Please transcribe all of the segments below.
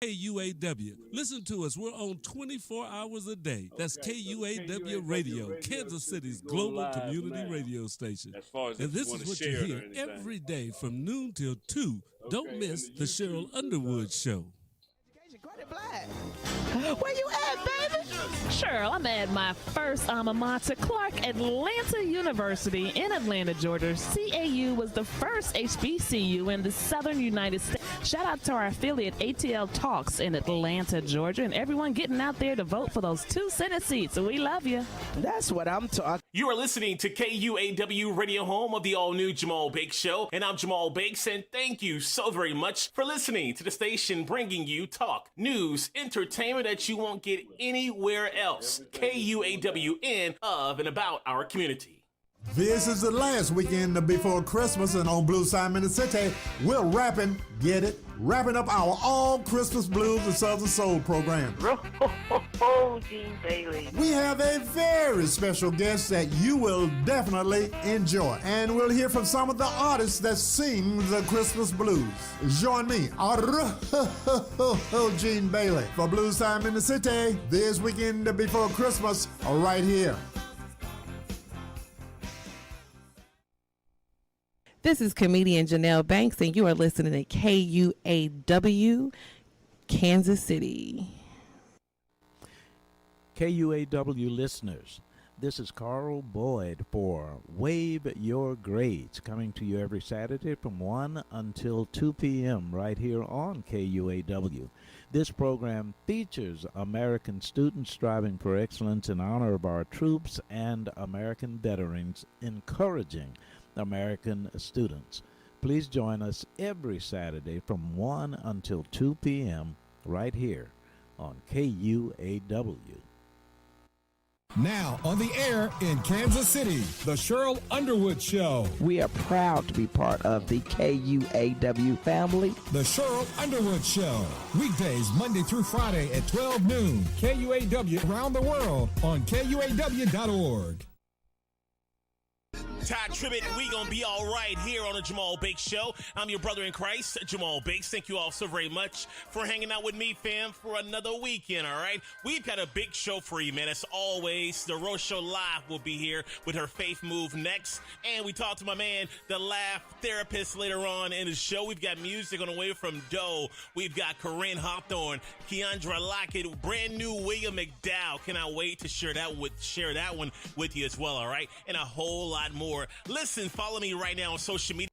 KUAW. Listen to us. We're on 24 hours a day. That's KUAW Radio, Kansas City's global community radio station. And this is what you hear every day from noon till 2. Don't miss the Cheryl Underwood Show. Where you at, baby? Sure, I'm at my first alma mater, Clark Atlanta University in Atlanta, Georgia. CAU was the first HBCU in the southern United States. Shout out to our affiliate ATL Talks in Atlanta, Georgia, and everyone getting out there to vote for those 2 Senate seats. We love you. That's what I'm talking. You are listening to KUAW Radio, home of the all-new Jamal Bakes Show, and I'm Jamal Bakes, and thank you so very much for listening to the station bringing you talk, news, entertainment that you won't get anywhere else. KUAWN of and about our community. This is the last weekend before Christmas, and on Blues Time in the City, we're wrapping up our All Christmas Blues and Southern Soul program. Gene Bailey. We have a very special guest that you will definitely enjoy, and we'll hear from some of the artists that sing the Christmas blues. Join me, Gene Bailey, for Blues Time in the City this weekend before Christmas, right here. This is comedian Janelle Banks, and you are listening to KUAW, Kansas City. KUAW listeners, this is Carl Boyd for Wave Your Grades, coming to you every Saturday from 1 until 2 p.m. right here on KUAW. This program features American students striving for excellence in honor of our troops and American veterans, encouraging American students. Please join us every Saturday from 1 until 2 p.m. right here on KUAW. Now on the air in Kansas City, the Cheryl Underwood Show. We are proud to be part of the KUAW family. The Cheryl Underwood Show. Weekdays Monday through Friday at 12 noon. KUAW around the world on KUAW.org. Todd Tribbett, we gonna be all right here on the Jamal Bakes Show. I'm your brother in Christ, Jamal Bakes. Thank you all so very much for hanging out with me, fam, for another weekend, all right? We've got a big show for you, man. As always, the Rose Show Live will be here with her Faith Move next. And we talked to my man, the Laugh Therapist, later on in the show. We've got music on the way from Doe. We've got Corinne Hawthorne, Keandra Lockett, brand new William McDowell. Cannot wait to share that one with you as well, all right? And a whole lot more. Listen, follow me right now on social media.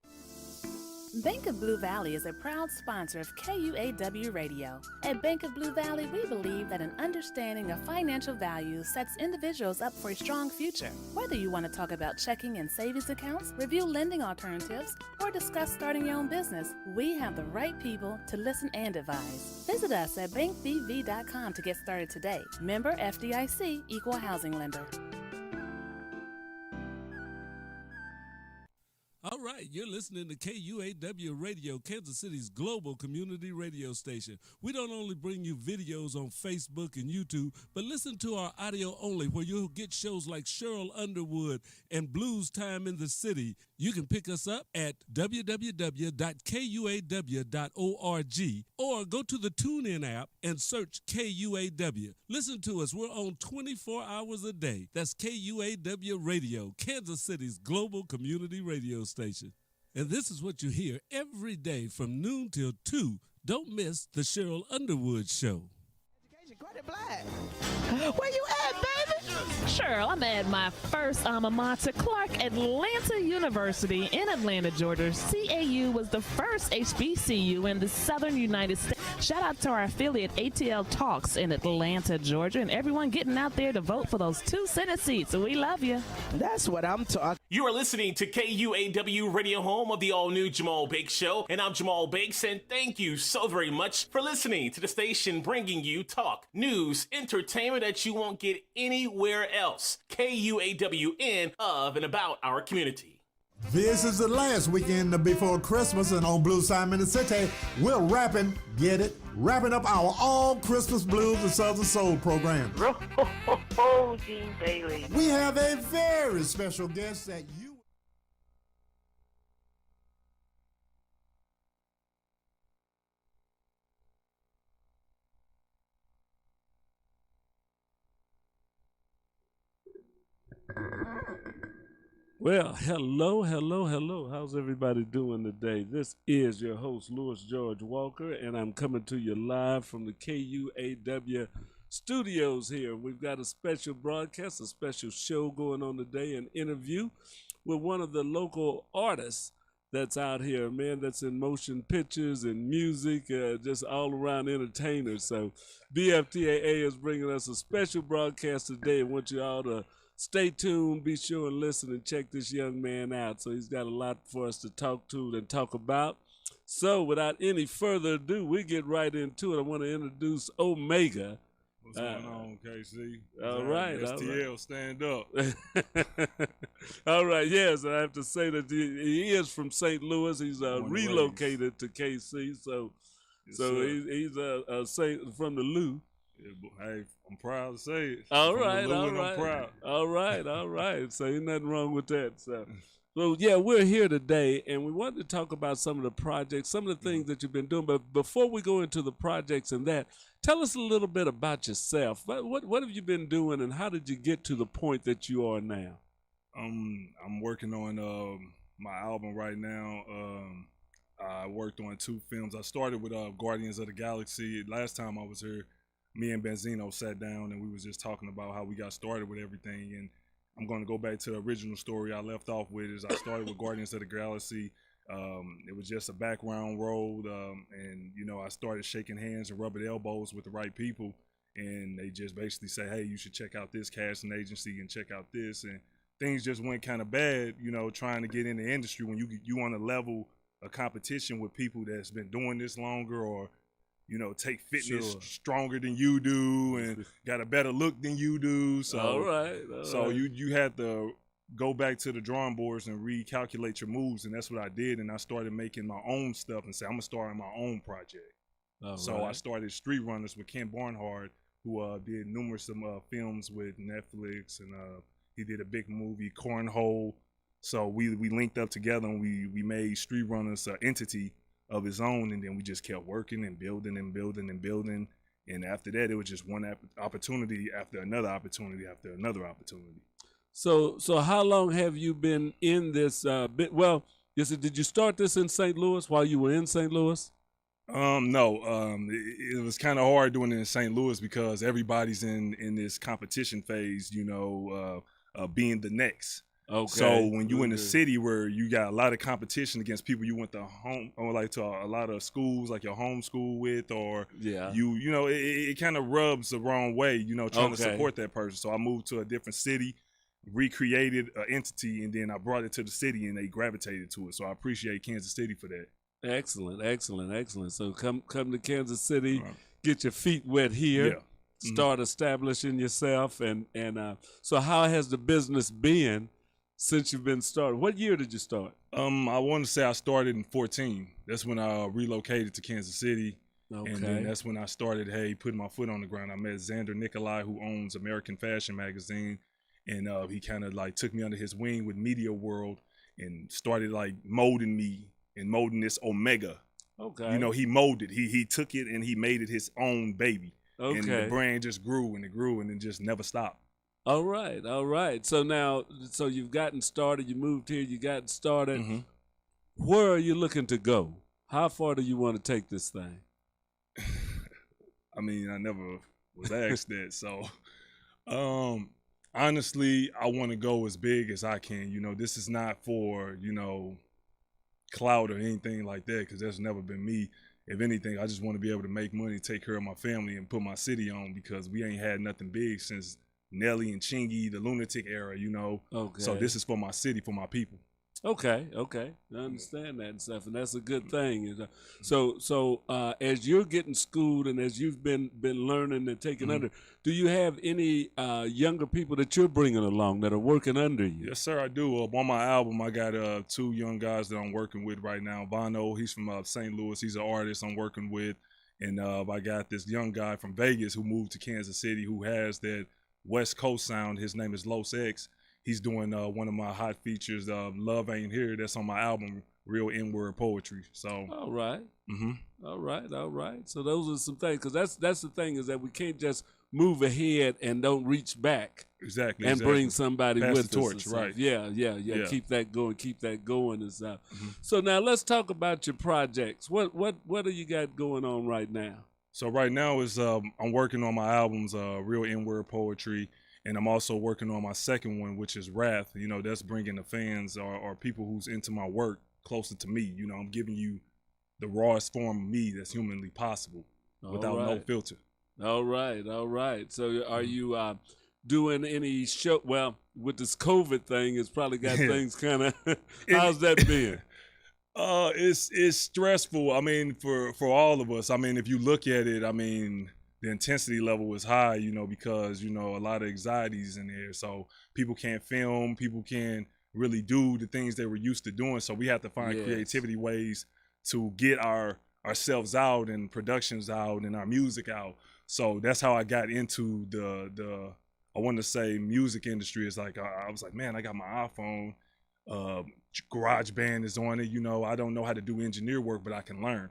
Bank of Blue Valley is a proud sponsor of KUAW Radio. At Bank of Blue Valley, we believe that an understanding of financial values sets individuals up for a strong future. Whether you want to talk about checking and savings accounts, review lending alternatives, or discuss starting your own business, we have the right people to listen and advise. Visit us at bankbv.com to get started today. Member FDIC, Equal Housing Lender. All right, you're listening to KUAW Radio, Kansas City's global community radio station. We don't only bring you videos on Facebook and YouTube, but listen to our audio only, where you'll get shows like Cheryl Underwood and Blues Time in the City. You can pick us up at www.kuaw.org or go to the TuneIn app and search KUAW. Listen to us. We're on 24 hours a day. That's KUAW Radio, Kansas City's global community radio station. And this is what you hear every day from noon till 2. Don't miss the Cheryl Underwood Show. Where you at, baby? Sure, I'm at my first alma mater, Clark Atlanta University in Atlanta, Georgia. CAU was the first HBCU in the southern United States. Shout out to our affiliate ATL Talks in Atlanta, Georgia, and everyone getting out there to vote for those 2 Senate seats. We love you. That's what I'm talking. You are listening to KUAW Radio, home of the all-new Jamal Bakes Show, and I'm Jamal Bakes, and thank you so very much for listening to the station bringing you talk, news, entertainment that you won't get anywhere else. KUAWN of and about our community. This is the last weekend before Christmas, and on Blues Time in the City, we're wrapping up our All Christmas Blues and Southern Soul program. Gene Bailey. We have a very special guest that you... Well, hello. How's everybody doing today? This is your host, Louis George Walker, and I'm coming to you live from the KUAW studios here. We've got a special broadcast, a special show going on today, an interview with one of the local artists that's out here, man, that's in motion pictures and music, just all around entertainers. So BFTAA is bringing us a special broadcast today. I want you all to stay tuned, be sure and listen and check this young man out. So he's got a lot for us to talk to and talk about. So without any further ado, we get right into it. I want to introduce Omega. What's going on, KC? All right. STL, stand up. All right, yes, I have to say that he is from St. Louis. He's relocated to KC, so he's a Saint from the Lou. Yeah, hey, I'm proud to say it. All right. I'm proud. All right. So ain't nothing wrong with that. So yeah, we're here today, and we wanted to talk about some of the projects, some of the things that you've been doing. But before we go into the projects and that, tell us a little bit about yourself. What have you been doing, and how did you get to the point that you are now? I'm working on my album right now. I worked on 2 films. I started with Guardians of the Galaxy. Last time I was here, me and Benzino sat down and we was just talking about how we got started with everything. And I'm going to go back to the original story I left off with. Is I started with Guardians of the Galaxy. It was just a background road, and I started shaking hands and rubbing elbows with the right people, and they just basically say, hey, you should check out this casting agency and check out this, and things just went kind of bad, trying to get in the industry when you want to level a competition with people that's been doing this longer, or take fitness stronger than you do and got a better look than you do. So all right. You had to go back to the drawing boards and recalculate your moves, and that's what I did. And I started making my own stuff and said, I'm gonna start on my own project. I started Street Runners with Ken Barnhart, who did numerous films with Netflix, and he did a big movie, Cornhole. So we linked up together and we made Street Runners an entity of his own, and then we just kept working and building and building and building. And after that, it was just one opportunity after another opportunity after another opportunity. So how long have you been in this bit? Well, did you start this in St. Louis while you were in St. Louis? No. It was kind of hard doing it in St. Louis because everybody's in this competition phase, being the next. Okay. So when you in the city where you got a lot of competition against people you went to home or like to a lot of schools like your home school with, or it kind of rubs the wrong way, trying to support that person. So I moved to a different city, recreated an entity, and then I brought it to the city and they gravitated to it. So I appreciate Kansas City for that. Excellent. So come to Kansas City, get your feet wet here, start establishing yourself, and so how has the business been since you've been started? What year did you start? I want to say I started in 2014. That's when I relocated to Kansas City. Okay. And then that's when I started, putting my foot on the ground. I met Xander Nikolai, who owns American Fashion Magazine, and he kind of like took me under his wing with Media World and started like molding me and molding this Omega. Okay. He molded. He took it and he made it his own baby. Okay. And the brand just grew and it grew and it just never stopped. All right. So now, you've gotten started. You moved here. You gotten started. Mm-hmm. Where are you looking to go? How far do you want to take this thing? I mean, I never was asked that. So, honestly, I want to go as big as I can. This is not for, clout or anything like that, because that's never been me. If anything, I just want to be able to make money, take care of my family, and put my city on, because we ain't had nothing big since Nelly and Chingy, the Lunatic era, Okay. So this is for my city, for my people. Okay. I understand that and stuff, and that's a good thing. So as you're getting schooled and as you've been learning and taking under, do you have any younger people that you're bringing along that are working under you? Yes, sir, I do. On my album, I got 2 young guys that I'm working with right now. Bono, he's from St. Louis. He's an artist I'm working with. And I got this young guy from Vegas who moved to Kansas City who has that West Coast sound. His name is Los X. He's doing one of my hot features, Love Ain't Here. That's on my album, Real N-Word Poetry. So. All right. All right. So those are some things, because that's the thing, is that we can't just move ahead and don't reach back. Exactly. And bring somebody Pass with the us. torch, right? Yeah. Keep that going and stuff. So now let's talk about your projects. What do you got going on right now? So right now is I'm working on my albums, Real N-Word Poetry, and I'm also working on my second one, which is Wrath. You know, that's bringing the fans or people who's into my work closer to me. You know, I'm giving you the rawest form of me that's humanly possible without no filter. All right. So are you doing any show? Well, with this COVID thing, it's probably got things kind of. How's that been? It's stressful. I mean, for all of us. I mean, if you look at it, I mean, the intensity level is high. You know, because a lot of anxieties in there. So people can't film. People can't really do the things they were used to doing. So we have to find creativity ways to get ourselves out and productions out and our music out. So that's how I got into the I want to say music industry. Is like I was like, man, I got my iPhone, GarageBand is on it. You know, I don't know how to do engineer work, but I can learn.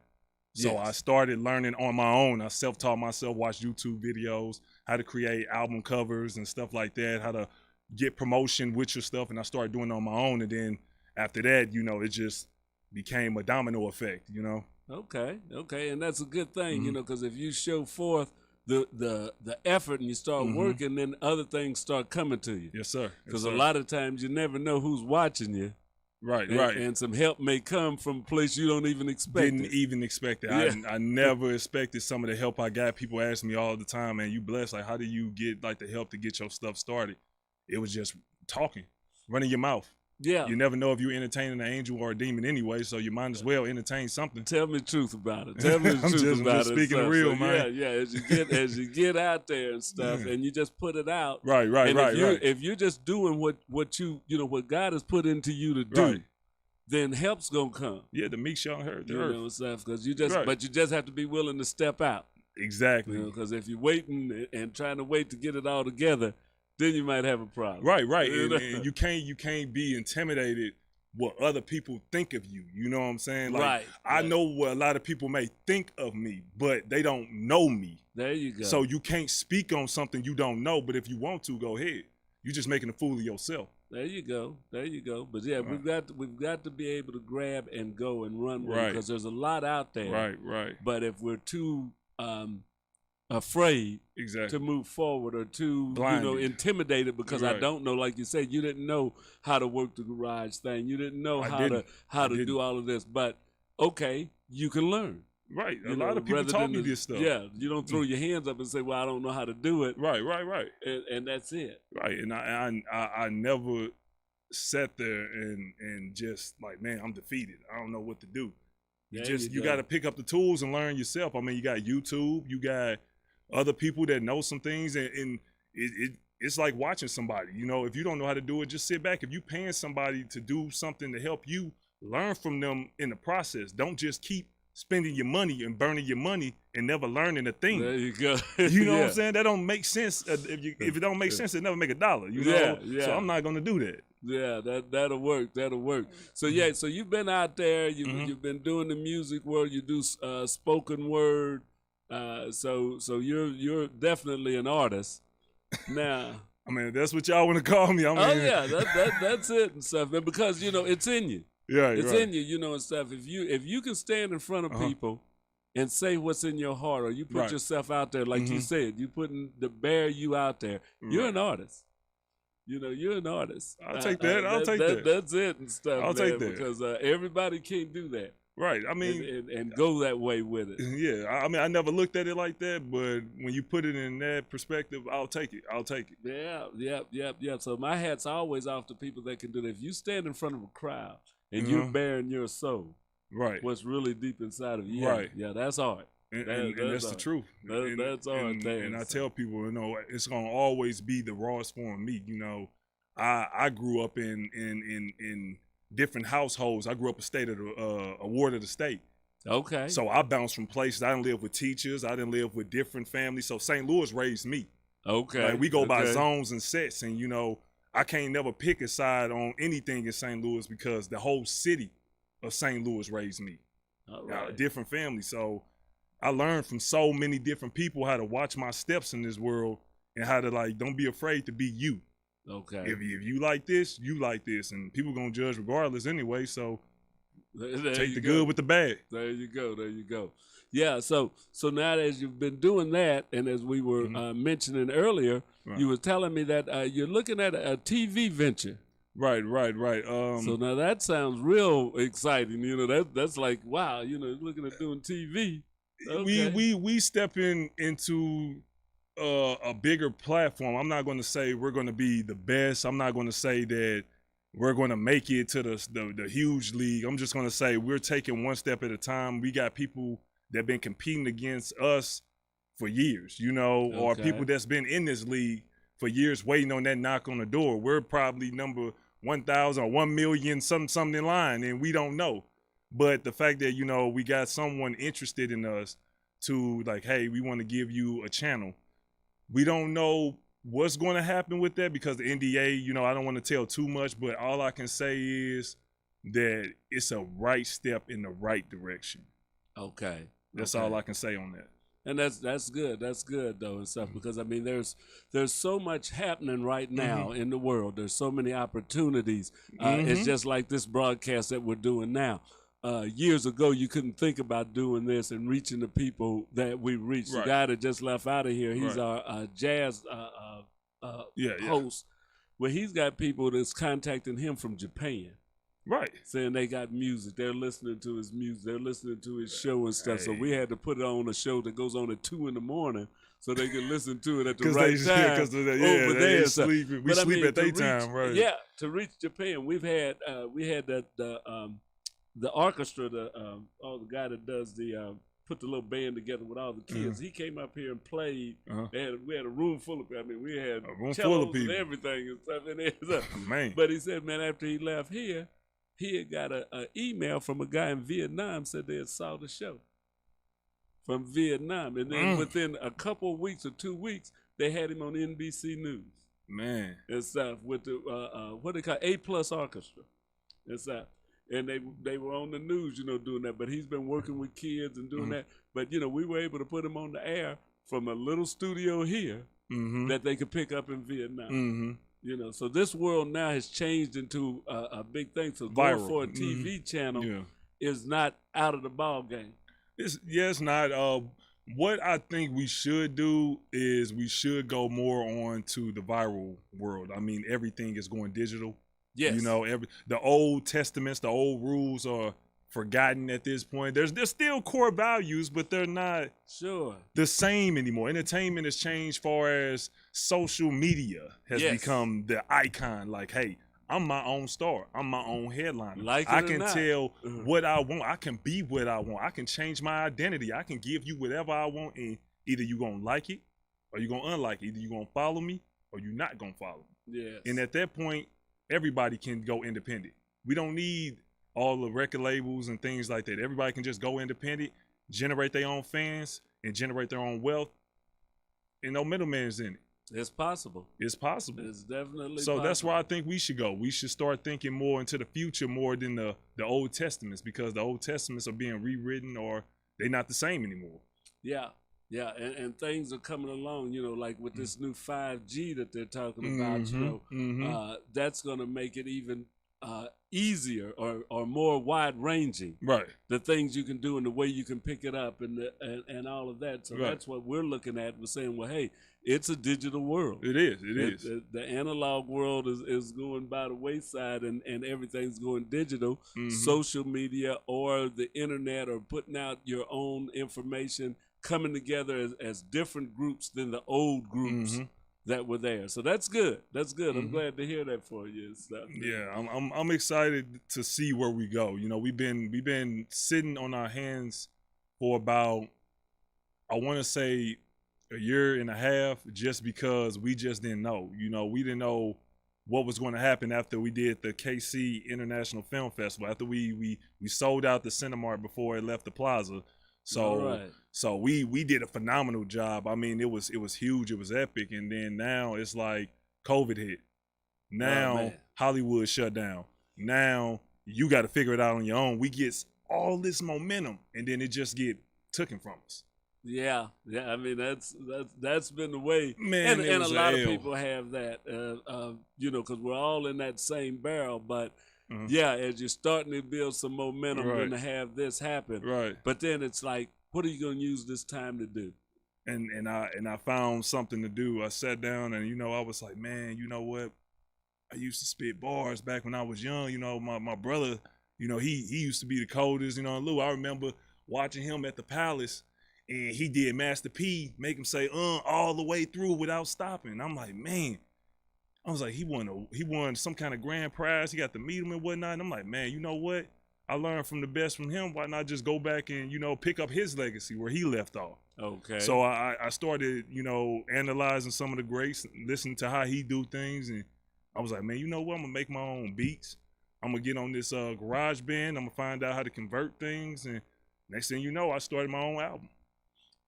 So I started learning on my own. I self-taught myself, watched YouTube videos, how to create album covers and stuff like that, how to get promotion with your stuff, and I started doing it on my own. And then after that, it just became a domino effect. Okay, and that's a good thing, because if you show forth the effort and you start working, then other things start coming to you. Yes, sir. Because a lot of times you never know who's watching you. Right. And some help may come from a place you don't even expect. Didn't even expect it. Yeah. I never expected some of the help I got. People ask me all the time, man, you blessed. Like, how do you get like the help to get your stuff started? It was just talking, running your mouth. Yeah. You never know if you're entertaining an angel or a demon anyway, so you might as well entertain something. Tell me the truth about it. Tell me the truth about it. I'm just speaking real, man. Yeah. As you get out there and stuff, and you just put it out. Right. If you're just doing what you what God has put into you to do, then help's gonna come. Yeah, the meek shall inherit the earth. Stuff, because you just have to be willing to step out. Exactly. Because if you're waiting and trying to wait to get it all together, then you might have a problem. Right. And you can't be intimidated what other people think of you. You know what I'm saying? Like, I know what a lot of people may think of me, but they don't know me. There you go. So you can't speak on something you don't know, but if you want to, go ahead. You're just making a fool of yourself. There you go. But yeah, we've got to be able to grab and go and run with it, because there's a lot out there. Right. But if we're too afraid to move forward or too intimidated because I don't know, like you said, you didn't know how to work the garage thing. You didn't know how to do all of this. But okay, you can learn. Right. A lot of people taught me this stuff. Yeah. You don't throw your hands up and say, well, I don't know how to do it. Right. And that's it. Right. And I never sat there and just like, man, I'm defeated. I don't know what to do. You got to pick up the tools and learn yourself. I mean, you got YouTube, you got other people that know some things, and it's like watching somebody. If you don't know how to do it, just sit back. If you paying somebody to do something to help you, learn from them in the process. Don't just keep spending your money and burning your money and never learning a thing. There you go. You know what I'm saying? That don't make sense. If it don't make sense, it never make a dollar. You know? Yeah. So I'm not gonna do that. Yeah, that'll work. So so you've been out there. You've been doing the music world. You do spoken word. So you're definitely an artist now. I mean, that's what y'all want to call me. That's it and stuff. And because it's in you. Yeah, it's in you, and stuff. If you can stand in front of people and say what's in your heart, or you put yourself out there, like you said, you putting the bare you out there, you're an artist. You're an artist. I'll take that. I'll take that. That's it and stuff. I'll take that because everybody can't do that. Right. I mean, and go that way with it. Yeah. I mean, I never looked at it like that, but when you put it in that perspective, I'll take it. Yeah. So my hat's always off to people that can do that. If you stand in front of a crowd and you're bearing your soul, what's really deep inside of you, yeah, that's art. And that's the truth. That's art. And I tell people, it's gonna always be the rawest form of me. I grew up in different households. I grew up a ward of the state. Okay. So I bounced from places. I didn't live with teachers. I didn't live with different families. So St. Louis raised me. Okay. Like we go by zones and sets, and I can't never pick a side on anything in St. Louis because the whole city of St. Louis raised me. All right. different families. So I learned from so many different people how to watch my steps in this world and how to like don't be afraid to be you. Okay. If you like this, you like this, and people gonna judge regardless anyway. So take the good with the bad. There you go. There you go. Yeah. So now as you've been doing that, and as we were mentioning earlier, you were telling me that you're looking at a TV venture. Right. So now that sounds real exciting. You know, that's like wow. You know, looking at doing TV. Okay. We stepping into a bigger platform. I'm not going to say we're going to be the best. I'm not going to say that we're going to make it to the huge league. I'm just going to say we're taking one step at a time. We got people that have been competing against us for years, you know, or people that's been in this league for years waiting on that knock on the door. We're probably number 1,000 or 1 million something in line, and we don't know. But the fact that, you know, we got someone interested in us to like, hey, we want to give you a channel. We don't know what's going to happen with that because the NDA, you know, I don't want to tell too much, but all I can say is that it's a right step in the right direction. Okay. That's all I can say on that. And that's good. That's good though and stuff because I mean there's so much happening right now in the world. There's so many opportunities. It's just like this broadcast that we're doing now. Years ago, you couldn't think about doing this and reaching the people that we reached. The guy that just left out of here, he's our jazz host. Well, he's got people that's contacting him from Japan. Right. Saying they got music. They're listening to his music. They're listening to his show and stuff. So we had to put it on a show that goes on at 2 a.m. so they can listen to it at the right time. Because over they there. sleep. We sleep at their time, right? Yeah, to reach Japan, we had the orchestra, the guy that does the put the little band together with all the kids. He came up here and played. And we had a room full of people. I mean, we had a room cellos full of people and everything and stuff in there. Man. But he said, man, after he left here, he had got an email from a guy in Vietnam said they had saw the show from Vietnam. And then within a couple of weeks or 2 weeks, they had him on NBC News. Man. And stuff with the, what they call A+ Orchestra. And stuff. And they were on the news, you know, doing that. But he's been working with kids and doing that. But, you know, we were able to put him on the air from a little studio here that they could pick up in Vietnam. You know, so this world now has changed into a big thing. So going for a TV channel is not out of the ball game. It's not. What I think we should do is we should go more on to the viral world. I mean, everything is going digital. Yes. You know, the Old Testaments, the old rules are forgotten at this point. There's still core values, but they're not the same anymore. Entertainment has changed far as social media has become the icon. Like, hey, I'm my own star. I'm my own headliner. I can tell what I want. I can be what I want. I can change my identity. I can give you whatever I want, and either you're going to like it or you're going to unlike it. Either you're going to follow me or you're not going to follow me. Yes. And at that point, everybody can go independent. We don't need all the record labels and things like that. Everybody can just go independent, generate their own fans, and generate their own wealth, and no middleman's in it. It's possible. It's possible. It's definitely so possible. That's where I think we should go. We should start thinking more into the future more than the Old Testaments, because the Old Testaments are being rewritten or they're not the same anymore. Yeah. Yeah, and things are coming along, you know, like with this new 5G that they're talking about, you know, that's going to make it even easier or more wide-ranging. Right. The things you can do and the way you can pick it up and all of that. So that's what we're looking at. We're saying, well, hey, it's a digital world. It is. It is. The analog world is going by the wayside and everything's going digital. Social media or the internet or putting out your own information coming together as different groups than the old groups that were there. So that's good. That's good. I'm glad to hear that for you and stuff. Yeah, I'm excited to see where we go. You know, we've been sitting on our hands for about, I want to say, a year and a half, just because we just didn't know. You know, we didn't know what was going to happen after we did the KC International Film Festival, after we sold out the Cinemark before it left the plaza. So we did a phenomenal job. I mean, it was huge. It was epic. And then now it's like COVID hit. Now Hollywood shut down. Now you got to figure it out on your own. We get all this momentum, and then it just get taken from us. Yeah. I mean, that's been the way, Man, and a lot of people have that, because we're all in that same barrel. But yeah, as you're starting to build some momentum, Right. then to have this happen, Right. But then it's like, what are you going to use this time to do? And I found something to do. I sat down and I was like, man, you know what? I used to spit bars back when I was young. My brother, he used to be the coldest. Lou, I remember watching him at the Palace, and he did Master P, make him say all the way through without stopping. I'm like, man. I was like, he won some kind of grand prize. He got to meet him and whatnot. And I'm like, man, you know what? I learned from the best from him. Why not just go back and, pick up his legacy where he left off? Okay. So I started, analyzing some of the greats, listening to how he do things. And I was like, man, you know what? I'm going to make my own beats. I'm going to get on this garage band. I'm going to find out how to convert things. And next thing you know, I started my own album.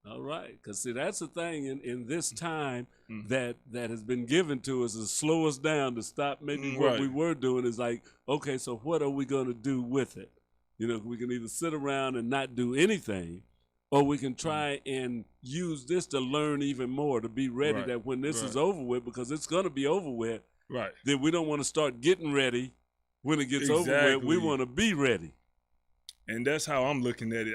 All right, because see, that's the thing in this time that has been given to us to slow us down, to stop maybe what we were doing. Is like, okay, so what are we going to do with it? We can either sit around and not do anything, or we can try and use this to learn even more, to be ready that when this is over with, because it's going to be over with, then we don't want to start getting ready when it gets over with. We want to be ready. And that's how I'm looking at it.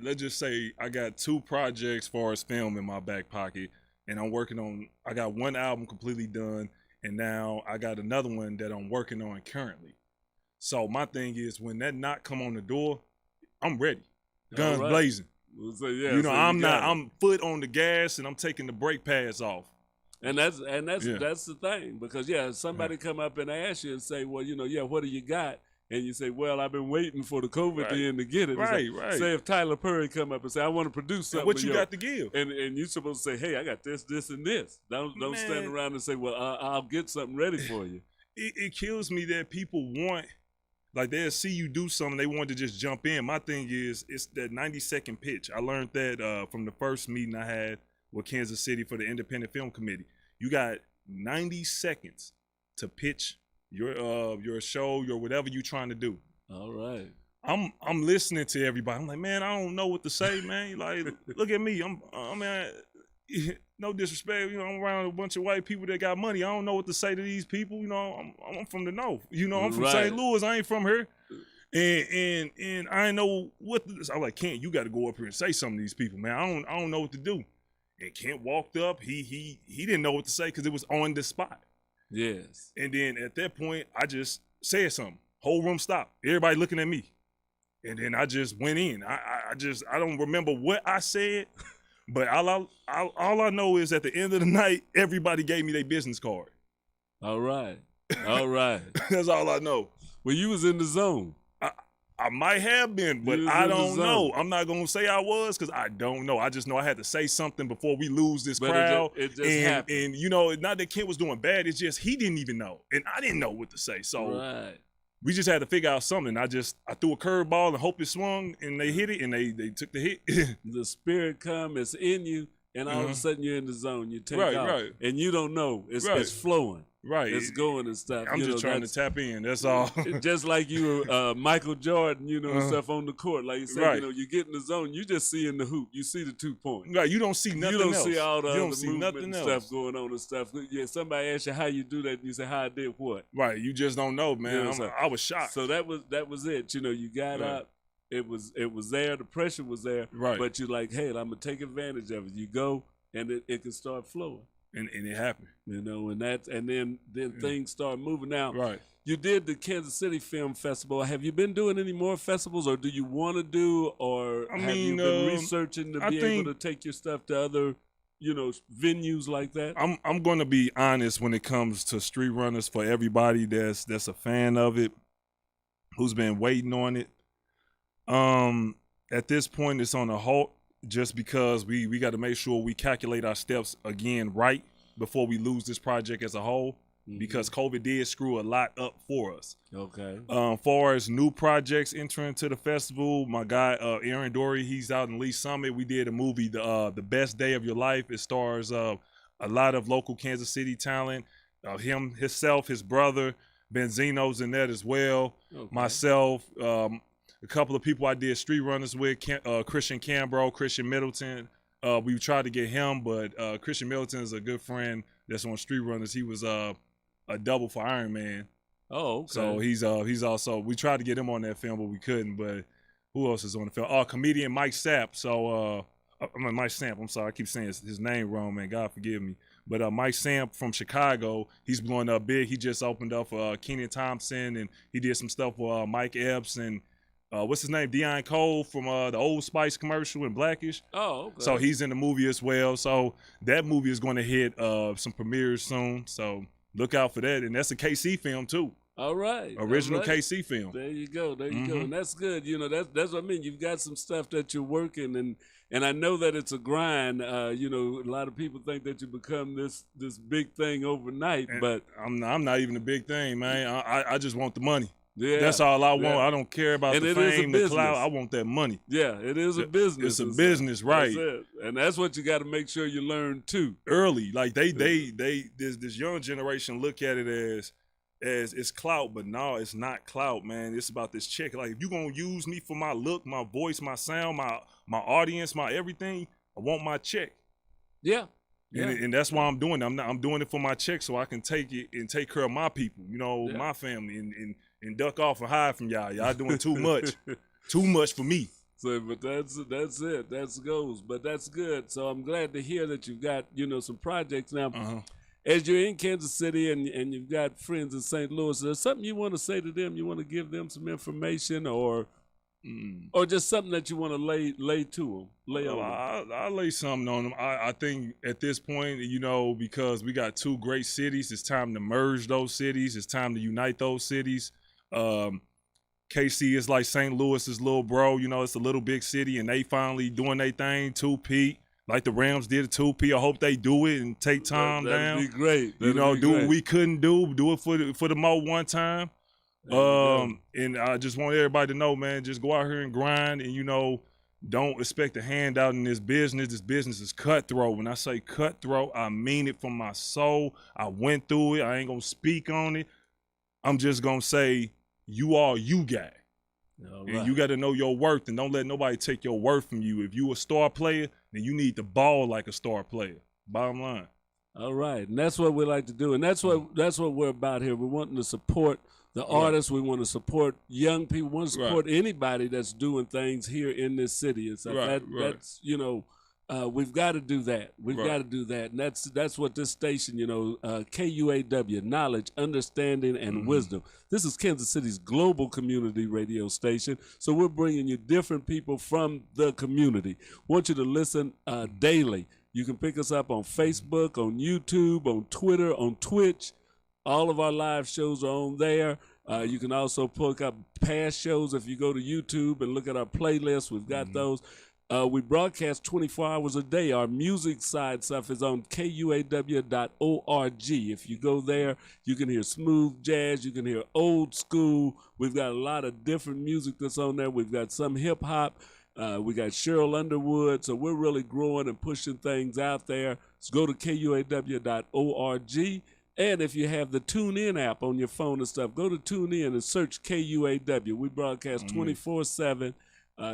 Let's just say I got 2 projects as far as film in my back pocket, and I got one album completely done, and now I got another one that I'm working on currently. So my thing is, when that knock come on the door, I'm ready, guns blazing. So, I'm foot on the gas and I'm taking the brake pads off. And that's the thing, because somebody come up and ask you and say, well, what do you got? And you say, well, I've been waiting for the COVID to end to get it. Right. Say if Tyler Perry come up and say, I want to produce something. What you got to give? And you're supposed to say, hey, I got this, and this. Don't stand around and say, well, I'll get something ready for you. It kills me that people want, like they'll see you do something, they want to just jump in. My thing is, it's that 90-second pitch. I learned that from the first meeting I had with Kansas City for the Independent Film Committee. You got 90 seconds to pitch your show, your whatever you trying to do. All right. I'm listening to everybody. I'm like, man, I don't know what to say, man. Like, look at me. No disrespect, I'm around a bunch of white people that got money. I don't know what to say to these people. I'm from the north. I'm from St. Louis. I ain't from here. And I know what I'm like, Kent, you got to go up here and say something to these people, man. I don't know what to do. And Kent walked up. He didn't know what to say because it was on the spot. Yes. And then at that point, I just said something. Whole room stopped. Everybody looking at me. And then I just went in. I don't remember what I said, but all I know is at the end of the night, everybody gave me their business card. All right. All right. That's all I know. Well, you was in the zone. I might have been, but I don't know. I'm not going to say I was because I don't know. I just know I had to say something before we lose this crowd. It just happened. And, not that Kent was doing bad. It's just he didn't even know. And I didn't know what to say. So we just had to figure out something. I threw a curveball and hope it swung, and they hit it, and they took the hit. The spirit come, it's in you, and all of a sudden you're in the zone. You take off, and you don't know. It's flowing. Right. It's going and stuff. I'm just trying to tap in. That's all. Just like you Michael Jordan, and stuff on the court. Like you said, you get in the zone, you just see in the hoop. You see the 2 points. Right. You don't see nothing else. You don't see all the you other don't see movement nothing and else. stuff going on and stuff. Yeah, somebody asks you how you do that, and you say, how I did what? Right. You just don't know, man. I was shocked. So that was it. You got up. It was there. The pressure was there. Right. But you're like, hey, I'm going to take advantage of it. You go, and it can start flowing. And it happened. And then things start moving. Now, you did the Kansas City Film Festival. Have you been doing any more festivals, or do you want to do, or have you been researching to be able to take your stuff to other, venues like that? I'm going to be honest when it comes to Street Runners, for everybody that's a fan of it, who's been waiting on it. At this point, it's on a halt. Just because we got to make sure we calculate our steps again right before we lose this project as a whole, because COVID did screw a lot up for us. Okay. Far as new projects entering to the festival, my guy Aaron Dory, he's out in Lee Summit. We did a movie, The Best Day of Your Life. It stars a lot of local Kansas City talent. Himself, his brother, Benzino's in that as well. Okay. Myself. a couple of people I did street runners with, Christian Cambro, Christian Middleton. We tried to get him, but Christian Middleton is a good friend that's on street runners. He was a double for Iron Man. Oh, okay. So he's also, we tried to get him on that film, but we couldn't. But who else is on the film? Oh, comedian Mike Sapp. So Mike Samp. I'm sorry, I keep saying his name wrong, man. God forgive me. But Mike Samp from Chicago, he's blowing up big. He just opened up for Kenan Thompson, and he did some stuff with Mike Epps and what's his name? Deion Cole from the Old Spice commercial in Blackish. Oh, okay. So he's in the movie as well. So that movie is going to hit some premieres soon. So look out for that. And that's a KC film too. All right. Original all right. KC film. There you go. There you go. And that's good. You know, that's what I mean. You've got some stuff that you're working, and I know that it's a grind. You know, a lot of people think that you become this big thing overnight, And but I'm not even a big thing, man. I just want the money. yeah, That's all I want. yeah. I don't care about And the it is a fame, the business. clout. I want that money. Yeah, it is a business. It's a and business, stuff. right? That's it. And that's what you got to make sure you learn too. Early, like this young generation look at it as it's clout, but no, it's not clout, man. It's about this check. Like, if you gonna use me for my look, my voice, my sound, my audience, my everything, I want my check. Yeah. Yeah. And that's why I'm doing it. I'm doing it for my check so I can take it and take care of my people, you know, Yeah. my family, and duck off and hide from y'all. Y'all doing too much. Too much for me. So, but that's it. That's goals. But that's good. So I'm glad to hear that you've got, you know, some projects now. As you're in Kansas City and you've got friends in St. Louis, is there something you want to say to them? You want to give them some information, or just something that you want to lay to them? Lay on them? I'll lay something on them. I think at this point, you know, because we got two great cities, it's time to merge those cities. It's time to unite those cities. KC is like St. Louis's little bro. You know, it's a little big city, and they finally doing their thing. 2P, like the Rams did at 2P. I hope they do it and take time down. That'd be great. You know, be do great. what we couldn't do. Do it for the Mo one time. And I just want everybody to know, man, just go out here and grind, and, you know, don't expect a handout in this business. This business is cutthroat. When I say cutthroat, I mean it from my soul. I went through it. I ain't gonna speak on it. I'm just gonna say, you are you guy. And you got to know your worth, and don't let nobody take your worth from you. If you a star player, then you need to ball like a star player. Bottom line. All right, and that's what we like to do, and that's what we're about here. We're wanting to support the artists. We want to support young people. We want to support anybody that's doing things here in this city. And so that's, you know, we've got to do that. We've got to do that, and that's what this station, you know, KUAW, knowledge, understanding, and wisdom. This is Kansas City's global community radio station. So we're bringing you different people from the community. Want you to listen daily. You can pick us up on Facebook, on YouTube, on Twitter, on Twitch. All of our live shows are on there. You can also pick up past shows if you go to YouTube and look at our playlist. We've got those. We broadcast 24 hours a day. Our music side stuff is on KUAW.org. If you go there, you can hear smooth jazz. You can hear old school. We've got a lot of different music that's on there. We've got some hip hop. We got Cheryl Underwood. So we're really growing and pushing things out there. So go to KUAW.org. And if you have the TuneIn app on your phone and stuff, go to TuneIn and search KUAW. We broadcast 24/7.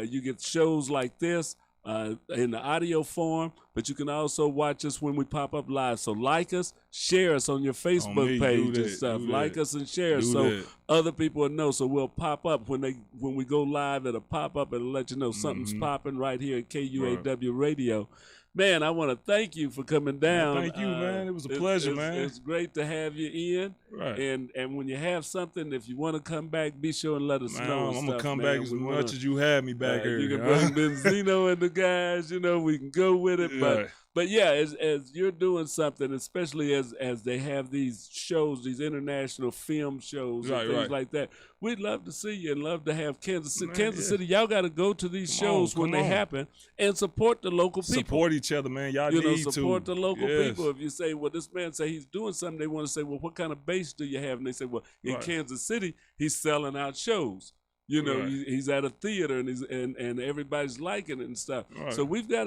You get shows like this in the audio form, but you can also watch us when we pop up live. So like us, share us on your Facebook page and stuff. Like us and share us so other people will know. So we'll pop up when we go live. It'll pop up and let you know something's popping right here at KUAW Radio. Man, I want to thank you for coming down. Thank you, man. It was a pleasure, man. It's great to have you in. Right. And when you have something, if you want to come back, be sure and let us know. I'm going to come back as much as you have me back here. You can bring Benzino and the guys, you know, we can go with it. But yeah, as you're doing something, especially as they have these shows, these international film shows and things like that, we'd love to see you and love to have Kansas City. Kansas City, y'all got to go to these shows when they happen and support the local people. Support each other, man. Y'all need to. Support the local people. If you say, well, this man say he's doing something, they want to say, well, what kind of base do you have? And they say, well, in Kansas City, he's selling out shows. You know, Right. he's at a theater and everybody's liking it and stuff. Right. So we got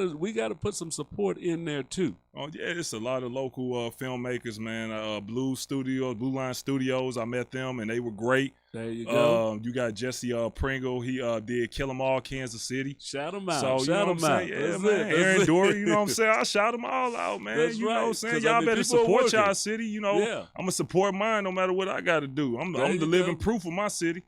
to put some support in there too. Oh yeah, it's a lot of local filmmakers, man. Blue Line Studios. I met them and they were great. There you go. You got Jesse Pringle. He did Kill 'Em All, Kansas City. Shout him out. So you know what I'm saying? Yeah, man. Aaron Dory. You know what I'm saying? I shout them all out, man. That's you know right, what I'm saying? 'cause, Y'all I mean, better people are support working. y'all city. You know, Yeah. I'm gonna support mine no matter what I got to do. I'm There the you living go. proof of my city.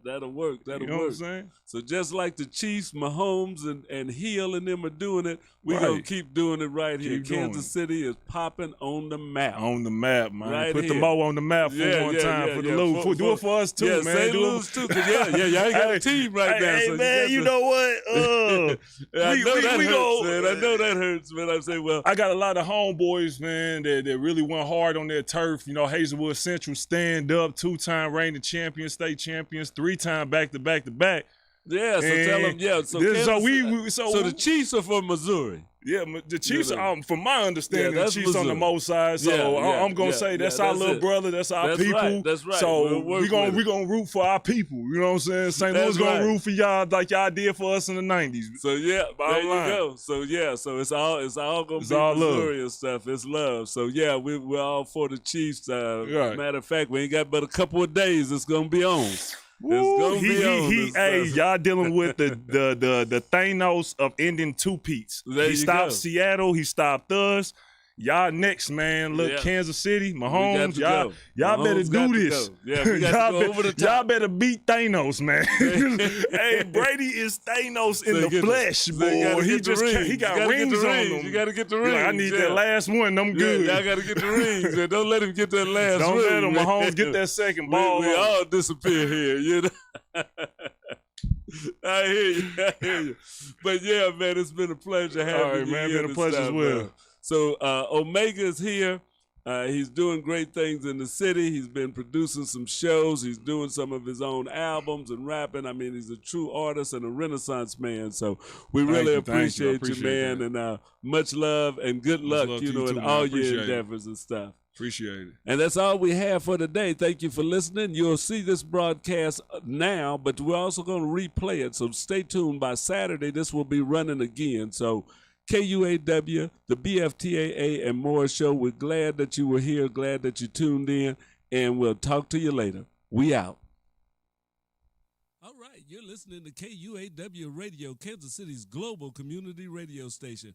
That'll work. That'll You know work. what I'm saying? So just like the Chiefs, Mahomes, and Hill and them are doing it, we're Right. going to keep doing it right here. Keep doing Kansas it. City is popping on the map. On the map, man. Right Put the here. Mo on the map for Yeah, one yeah, time yeah, for the yeah. Lou. Do it for us too, yeah, man. St. Do it- Louis too, 'cause y'all ain't got a team right now. Hey, so man, you know what? I know that hurts, go, man. I know that hurts, man. I'm saying, well, I got a lot of homeboys, man, that really went hard on their turf. You know, Hazelwood Central stand up, 2-time reigning champions, state champions, 3-time back-to-back-to-back. yeah. So tell them, yeah. So, This- so Kansas- so so the Chiefs are from Missouri. Yeah, the Chiefs, You know. from my understanding, Yeah, the that's Chiefs on the Missouri. Mo side. So Yeah, yeah, I'm gonna yeah, say that's yeah, our that's little it. brother, that's our That's people. right, that's right. So We'll work with we it. gonna root for our people. You know what I'm saying? St. That's Louis gonna right. root for y'all like y'all did for us in the '90s. So yeah, Bottom there you line. go. So yeah, so it's all gonna It's be all love. Missouri and stuff. It's love. So yeah, we're all for the Chiefs. Right. Matter of fact, we ain't got but a couple of days. It's gonna be on. Woo, It's gonna be on. This hey, stuff. y'all dealing with the Thanos of ending two-peats. There He you stopped go. Seattle. He stopped us. Y'all next, man. Look, Yeah. Kansas City, We got Mahomes. to Y'all go. better Mahomes got do to this. go. Yeah, we got to go over the top. Y'all better beat Thanos, man. Hey, Brady is Thanos in the flesh, boy. He just he got rings on him. You got to get the He rings. like, I need that last one. I'm good. Yeah, y'all got to get the rings. Man. Don't let him get that last Don't ring. let him. man. Mahomes get that second ball. We on. all disappear here, you know. I hear you. But yeah, man, it's been a pleasure having All right, you man. here Been a and pleasure as stuff, well. man. So Omega is here. He's doing great things in the city. He's been producing some shows. He's doing some of his own albums and rapping. I mean, he's a true artist and a Renaissance man. So we really you, thank you. I appreciate you, appreciate man. that. And much love and good luck, love you to know, you in too, man. I all your appreciate it. endeavors and stuff. Appreciate it. And that's all we have for today. Thank you for listening. You'll see this broadcast now, but we're also going to replay it. So stay tuned. By Saturday, this will be running again. So KUAW, the BFTAA, and more show. We're glad that you were here, glad that you tuned in, and we'll talk to you later. We out. All right, you're listening to KUAW Radio, Kansas City's global community radio station.